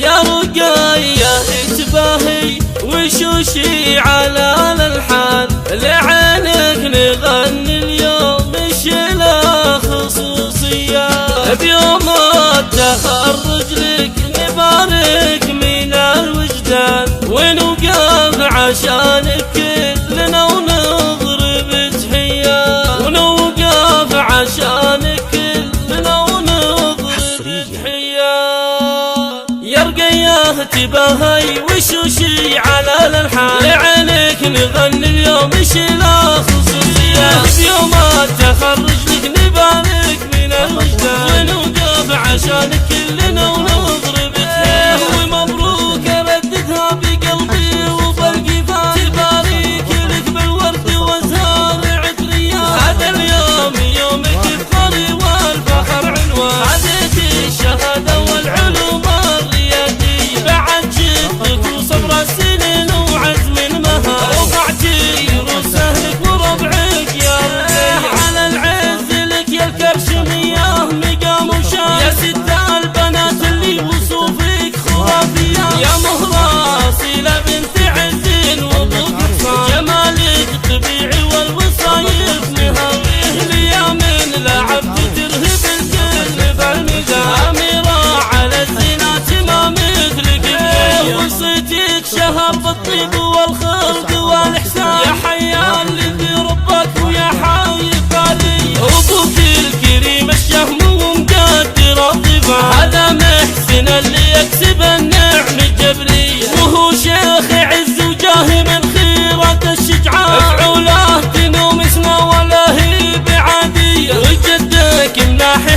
يا رقاية تباهي وشوشي على الالحان، لعينك نغني اليوم مش له خصوصية، بيوم التخرج لك نبارك من الوجدان، ونوقف عشانك كلنا ونضرب تحية، ونوقف عشانك كلنا ونضرب تحية. يا رقية تباهي وشوشي على الالحان، لعينك نغني اليوم مش له خصوصية، بيوم التخرج لك نبارك من الوجدان، ونوقف عشانك كلنا ونضرب تحية. ومبروك رددها بقلبي وبالقفا، تبارك لك بالورد وازهار عطرية، هذا اليوم يومك الفرح والفخر عنوان، عديت الشهادة والعلوم الريادية، بعد جدك وصبر السنين وعزم المهام، رفعتي روس اهلك وربعك يا رقية، على العز لك يا الكرش مياه مقام وشام، يا ست البنات اللي وصوفك خرافية، يا مهرة صيلة بنت عز وابوك حصان، جمالك طبيعي والوصايف نهاويه، ليامن لعبت ترهب الكل بالميزان، أميرة على الزينات ما مثلك بنية، وصيتك شهب بالطيب والخلق والإحسان، يا حيان لذي ربك ويا حايف بالي، أبوك الكريم الشهم ومقدر الضفان، هذا محسن اللي يكسب النعم الجبرية، وهو شيخ عز وجاه من خيرة الشجعان، افعوله تنوم اسمه ولا هي بعادية، وجدك ملاحق